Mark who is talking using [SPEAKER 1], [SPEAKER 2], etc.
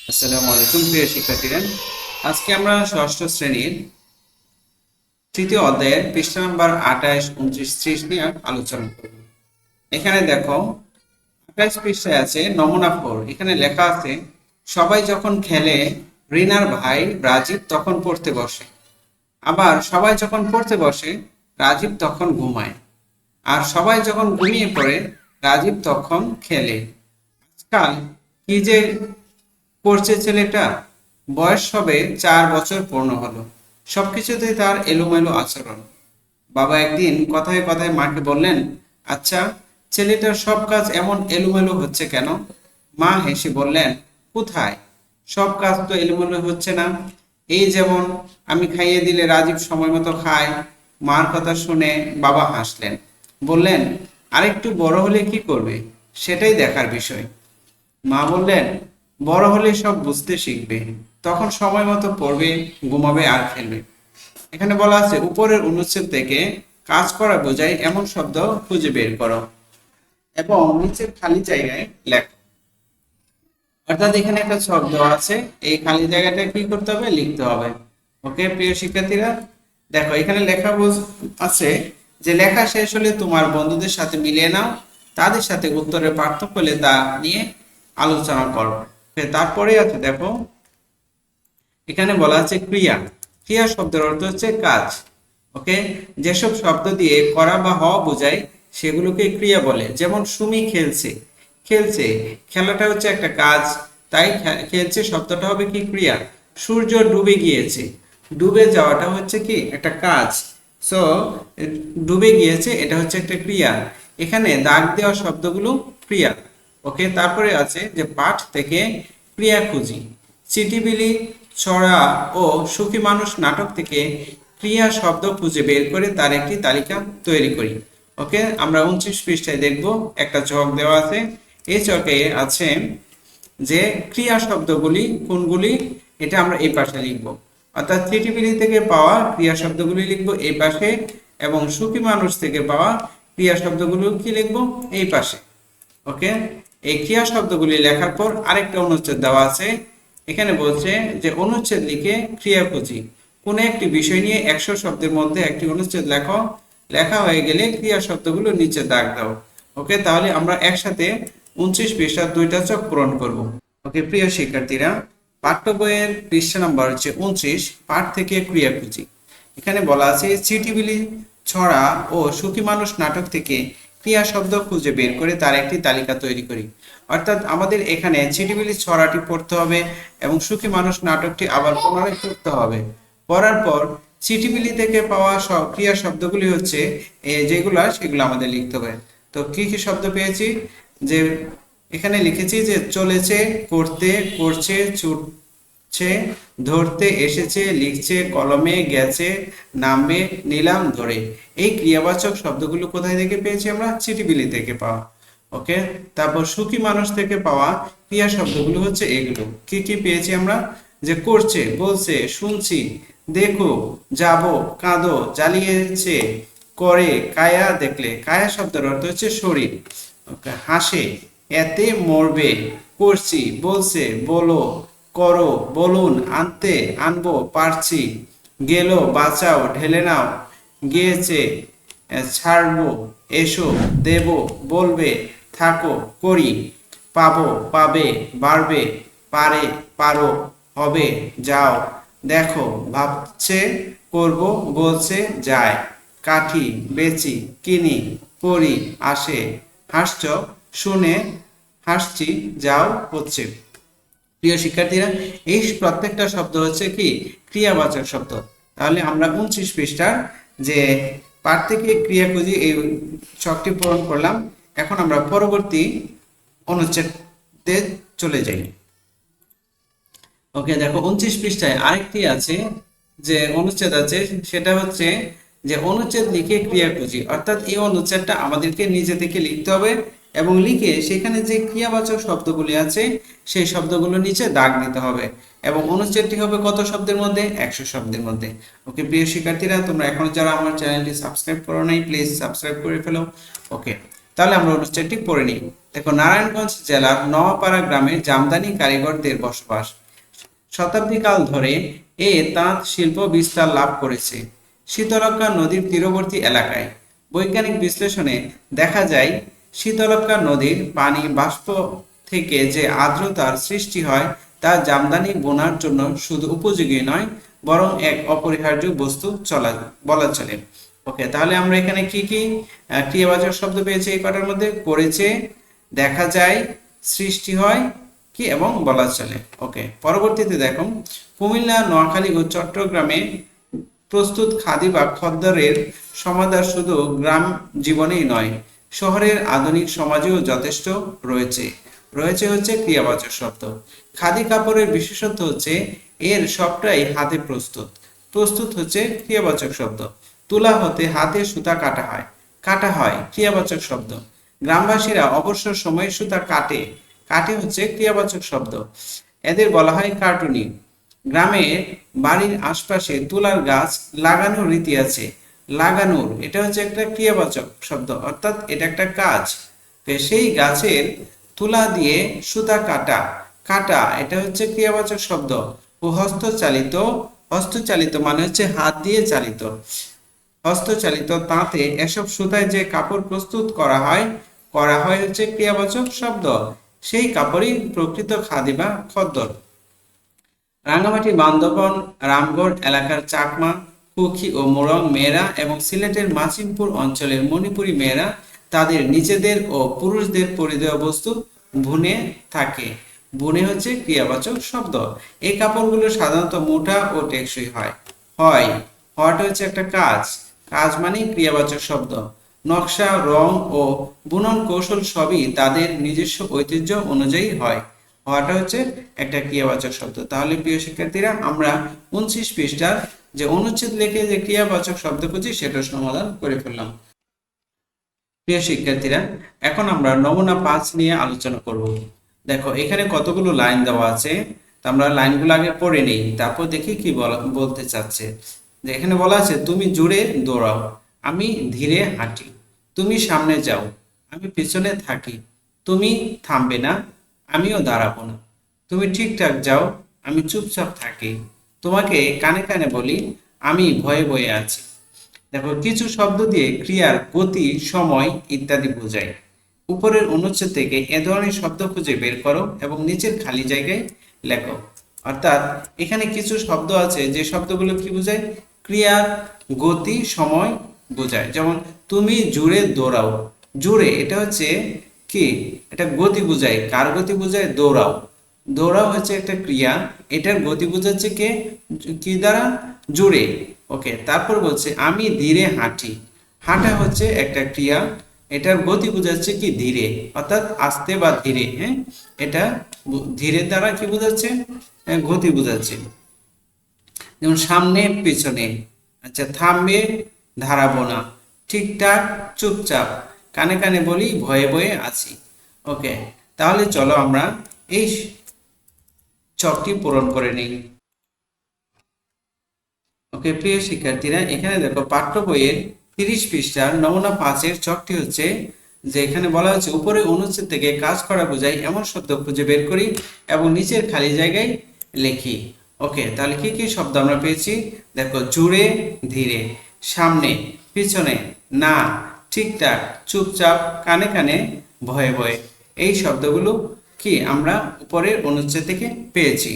[SPEAKER 1] আসসালামু আলাইকুম প্রিয় শিক্ষার্থীরা। আজকে আমরা ষষ্ঠ শ্রেণীর তৃতীয় অধ্যায়ের পৃষ্ঠা নাম্বার 28, 29, 30 নিয়ে আলোচনা করব। এখানে দেখো 28 পৃষ্ঠায় আছে নমুনা 4। এখানে লেখা আছে, সবাই যখন খেলে রিনার ভাই রাজীব তখন পড়তে বসে, আবার সবাই যখন পড়তে বসে রাজীব তখন ঘুমায়, আর সবাই যখন ঘুমিয়ে পড়ে রাজীব তখন খেলে। আজকাল কি যে করছে ছেলেটা, বয়স হবে 4 বছর পূর্ণ হলো, সবকিছুতেই তার এলোমেলো আচরণ। বাবা একদিন কথায় কথায় মাকে বললেন, আচ্ছা, ছেলেটার সব কাজ এমন এলোমেলো হচ্ছে কেন? মা হেসে বললেন, কোথায়, সব কাজ তো এলোমেলো হচ্ছে না। এই যেমন আমি খাইয়ে দিলে রাজীব সময় মতো খায়। মার কথা শুনে বাবা হাসলেন, বললেন, আরেকটু বড় হলে কি করবে, সেটাই দেখার বিষয়। মা বললেন, বড় হলে সব বুঝতে শিখবে, তখন সময় মতো পড়বে, ঘুমাবে আর খেলবে। এখানে বলা আছে, উপরের অনুচ্ছেদ থেকে কাজ করা বোঝায় এমন শব্দ খুঁজে বের করো এবং নিচের খালি জায়গায় লেখো। অর্থাৎ এখানে একটা ছক দেওয়া আছে, এই খালি জায়গাটা কি করতে হবে, লিখতে হবে। ওকে প্রিয় শিক্ষার্থীরা, দেখো এখানে লেখা আছে যে লেখা শেষ হলে তোমার বন্ধুদের সাথে মিলিয়ে নাও, তাদের সাথে উত্তরের পার্থক্য হলে তা নিয়ে আলোচনা করো। তারপরে আছে দেখো, এখানে বলা আছে ক্রিয়া। ক্রিয়া শব্দের অর্থ হচ্ছে কাজ। ওকে, যেসব শব্দ দিয়ে করা বা হওয়া বোঝায় সেগুলোকে ক্রিয়া বলে। যেমন সুমি খেলছে, খেলছে খেলাটা হচ্ছে একটা কাজ, তাই খেলছে শব্দটা হবে কি, ক্রিয়া। সূর্য ডুবে গিয়েছে, ডুবে যাওয়াটা হচ্ছে কি, একটা কাজ। সো ডুবে গিয়েছে এটা হচ্ছে একটা ক্রিয়া। এখানে দাগ দেওয়া শব্দগুলো ক্রিয়া। ওকে, তারপরে আছে যে পাঠ থেকে ক্রিয়া খুঁজি। চিঠিবিলি, ছড়া ও সুখী মানুষ নাটক থেকে ক্রিয়া শব্দ খুঁজে বের করে তার একটি তালিকা তৈরি করি। ওকে, আমরা 29 পৃষ্ঠায় দেখব, একটা ছক দেওয়া আছে। এই ছকে আছে যে ক্রিয়া শব্দগুলি কোনগুলি, এটা আমরা এই পাশে লিখব। অর্থাৎ চিঠিবিলি থেকে পাওয়া ক্রিয়া শব্দগুলি লিখব এই পাশে, এবং সুখী মানুষ থেকে পাওয়া ক্রিয়া শব্দগুলো কি লিখব, এই পাশে। ওকে, এই ক্রিয়া শব্দগুলি লেখার পর আরেকটা অনুচ্ছেদ দেওয়া আছে। এখানে বলছে যে অনুচ্ছেদ লিখে ক্রিয়া খুঁজি। কোন একটি বিষয় নিয়ে 100 শব্দের মধ্যে একটি অনুচ্ছেদ লেখো, লেখা হয়ে গেলে ক্রিয়া শব্দগুলো নিচে দাগ দাও। ওকে, তাহলে আমরা একসাথে 29 পৃষ্ঠার দুইটা চক পূরণ করব। ওকে প্রিয় শিক্ষার্থীরা, পাঠ্য বইয়ের পৃষ্ঠা নাম্বার হচ্ছে 29, পাঠ থেকে ক্রিয়া খুঁজি। এখানে বলা আছে, চিঠিবিলি, ছড়া ও সুখী মানুষ নাটক থেকে ক্রিয়া শব্দ খুঁজে বের করে তার একটি তালিকা তৈরি করি। অর্থাৎ আমাদের এখানে চিঠিবিলি ছড়াটি পড়তে হবে এবং সুখী মানুষ নাটকটি আবার পুনরায় পড়তে হবে। পড়ার পর চিঠিবিলি থেকে পাওয়া সব ক্রিয়া শব্দগুলি হচ্ছে যেগুলো, সেগুলো আমাদের লিখতে হবে। তো কি কি শব্দ পেয়েছি, যে এখানে লিখেছি যে চলেছে, করতে, করছে, ছুটছে, ধরতে, এসেছে, লিখছে, কলমে, গেছে, নামবে, নিলাম, ধরে। এই ক্রিয়াবাচক শব্দগুলো কোথায় থেকে পেয়েছি আমরা, চিঠিবিলি থেকে পাওয়া। ওকে, তারপর সুখী মানুষ থেকে পাওয়া ক্রিয়া শব্দগুলো হচ্ছে এগুলো। কি কি পেয়েছি আমরা, যে করছে, বলছে, শুনছি, দেখো, যাব, কাঁদো, জ্বালিয়েছে, করে, কায়া, দেখলে। কায়া শব্দের অর্থ হচ্ছে শরীর। ওকে, হাসে, এতে, মরবে, করছি, বলছে, বলো, করো, বলুন, আনতে, আনবো, পারছি, গেল, বাঁচাও, ঢেলে নাও, গিয়েছে, ছাড়বো, এসো, দেব, বলবে, থাকো, করি, পাবো, পাবে, বাড়বে, পারে, পারো, হবে, যাও, দেখো, ভাবছে, করব, বলছে, যায়, কাঠি, বেচি, কিনি, করি, আসে, হাসছ, শুনে, হাসছি, যাও, হচ্ছে। প্রিয় শিক্ষার্থীরা, এই প্রত্যেকটা শব্দ হচ্ছে কি, ক্রিয়াবাচক শব্দ। তাহলে আমরা 29 পৃষ্ঠার যে পাঠ থেকে ক্রিয়া খুঁজি এই ছকটি পূরণ করলাম। এখন আমরা পরবর্তী অনুচ্ছেদে চলে যাই। ওকে, দেখো 29 পৃষ্ঠায় আরেকটি আছে, যে অনুচ্ছেদ আছে, সেটা হচ্ছে যে অনুচ্ছেদ লিখে ক্রিয়া খুঁজি। অর্থাৎ এই অনুচ্ছেদটা আমাদেরকে নিজে থেকে লিখতে হবে এবং লিখে সেখানে যে ক্রিয়াবাচক শব্দগুলি আছে সেই শব্দগুলো নিচে দাগ দিতে হবে, এবং অনুচ্ছেদটি হবে কত শব্দের মধ্যে, 100 শব্দের মধ্যে। ওকে প্রিয় শিক্ষার্থীরা, তোমরা এখন যারা আমার চ্যানেলটি সাবস্ক্রাইব করো নাই, প্লিজ সাবস্ক্রাইব করে ফেলো। ওকে, তাহলে আমরা অনুচ্ছেদটি পড়ে নিই। দেখো, নারায়ণগঞ্জ জেলার নওয়াপাড়া গ্রামে জামদানি কারিগরদের বসবাস। শতাব্দীকাল ধরে এ তাঁত শিল্প বিস্তার লাভ করেছে শীতলক্ষ্যা নদীর তীরবর্তী এলাকায়। বৈজ্ঞানিক বিশ্লেষণে দেখা যায় শীতলক্ষ্যা নদীর পানি বাষ্প থেকে যে আর্দ্রতার সৃষ্টি হয় তা জামদানি বোনার জন্য শুধু উপযোগী নয়, বরং এক অপরিহার্য বস্তু বলা চলে। ওকে, তাহলে আমরা এখানে কি কি ক্রিয়াবাচক শব্দ পেয়েছি এই কটার মধ্যে? করেছে, দেখা যায়, সৃষ্টি হয় কি এবং বলা চলে। ওকে, পরবর্তীতে দেখো, কুমিল্লা, নোয়াখালী ও চট্টগ্রামে প্রস্তুত খাদি বা খদ্দরের সমাদর শুধু গ্রাম জীবনেই নয়, শহরের আধুনিক সমাজেও যথেষ্ট রয়েছে। রয়েছে হচ্ছে ক্রিয়াবাচক শব্দ। খাদি কাপড়ের বিশেষত্ব হচ্ছে এর সবটাই হাতে প্রস্তুত। প্রস্তুত হচ্ছে ক্রিয়াবাচক শব্দ। তুলা হতে হাতে সুতা কাটা হয় ক্রিয়াবাচক শব্দ। গ্রামবাসীরা অবসর সময়ে সুতা কাটে হচ্ছে ক্রিয়াবাচক শব্দ। এদের বলা হয় কার্টুনি। গ্রামে বাড়ির আশপাশে তুলার গাছ লাগানোর রীতি আছে। লাগানোর এটা হচ্ছে একটা ক্রিয়াবাচক শব্দ, অর্থাৎ এটা একটা কাজ। সেই গাছের তুলা দিয়ে সুতা কাটা এটা হচ্ছে ক্রিয়াবাচক শব্দ। ও হস্তচালিত মানে হচ্ছে হাত দিয়ে চালিত। হস্তচালিত তাঁতে এসব সুতায় যে কাপড় প্রস্তুত করা হয় হচ্ছে ক্রিয়াবাচক শব্দ। সেই কাপড়ই প্রকৃত খাদি বা খদ্দর। রাঙ্গামাটি, বান্দরবান, রামগড় এলাকার চাকমা, কুকি ও মোরং মেয়েরা এবং সিলেটের মাচিমপুর অঞ্চলের মণিপুরী মেয়েরা তাদের নিজেদের ও পুরুষদের পরিধেয় বস্তু বুনে থাকে। বুনে হচ্ছে ক্রিয়াবাচক শব্দ। এই কাপড়গুলো সাধারণত মোটা ও টেকসই হওয়াটা হচ্ছে একটা কাজ মানেই ক্রিয়াবাচক শব্দ। নকশা, রং ও বুনন কৌশল সবই তাদের নিজস্ব ঐতিহ্য অনুযায়ী হওয়াটা হচ্ছে একটা ক্রিয়াবাচক শব্দ। তাহলে প্রিয় শিক্ষার্থীরা, আমরা 29 পৃষ্ঠার যে অনুচ্ছেদ লিখে যে ক্রিয়াবাচক শব্দ খুঁজি সেটা সমাধান করে ফেললাম। প্রিয় শিক্ষার্থীরা, এখন আমরা নমুনা 5 নিয়ে আলোচনা করব। দেখো, এখানে কতগুলো লাইন দেওয়া আছে, তো আমরা লাইনগুলো আগে পড়ে নেই, তারপর দেখি কি বলতে চাচ্ছে। যে এখানে বলা আছে, তুমি জোরে দৌড়াও, আমি ধীরে হাঁটি। তুমি সামনে যাও, আমি পিছনে থাকি। তুমি থামবে না, আমিও দাঁড়াবো না। তুমি ঠিকঠাক যাও, আমি চুপচাপ থাকি। তোমাকে কানে কানে বলি, আমি ভয়ে ভয়ে আছি। দেখো, কিছু শব্দ দিয়ে ক্রিয়ার গতি, সময় ইত্যাদি বোঝায়। উপরের অনুচ্ছেদ থেকে এ ধরনের শব্দ খুঁজে বের করো এবং নিচের খালি জায়গায় লেখো। অর্থাৎ এখানে কিছু শব্দ আছে যে শব্দগুলো কি বোঝায়? ক্রিয়ার গতি, সময় বোঝায়। যেমন তুমি জোরে দৌড়াও, জোরে এটা হচ্ছে কি, এটা গতি বোঝায়। কার গতি বোঝায়? দৌড়াও হচ্ছে একটা ক্রিয়া, এটার গতি বোঝাচ্ছে কি দ্বারা? জোরে। ওকে, তারপর বলছে আমি ধীরে হাঁটি। হাঁটা হচ্ছে একটা ক্রিয়া, এটার গতি বোঝাচ্ছে কি? ধীরে, অর্থাৎ আস্তে বা ধীরে। হ্যাঁ, এটা ধীরে দ্বারা কি বোঝাচ্ছে? গতি বোঝাচ্ছে। যেমন সামনে, পিছনে। আচ্ছা, থামবে, দাঁড়াবো না। ঠিকঠাক, চুপচাপ। কানে কানে বলি, ভয়ে ভয়ে আছি। ওকে, তাহলে চলো আমরা এই ছকটি পূরণ করে নিই। ওকে প্রিয় শিক্ষার্থীরা, এখানে দেখো পাঠ্য বইয়ের 30 পৃষ্ঠার নমুনা 5-এর ছকটি হচ্ছে যে এখানে বলা হচ্ছে উপরে অনুচ্ছেদ থেকে কাজ করা বোঝায় এমন শব্দ খুঁজে বের করি এবং নিচের খালি জায়গায় লিখি। ওকে, তাহলে কি কি শব্দ আমরা পেয়েছি? দেখো, জোরে, ধীরে, সামনে, পিছনে, না, ঠিকঠাক, চুপচাপ, কানে কানে, ভয়ে ভয়ে। এই শব্দগুলো কি আমরা উপরের অনুচ্ছেদ থেকে পেয়েছি।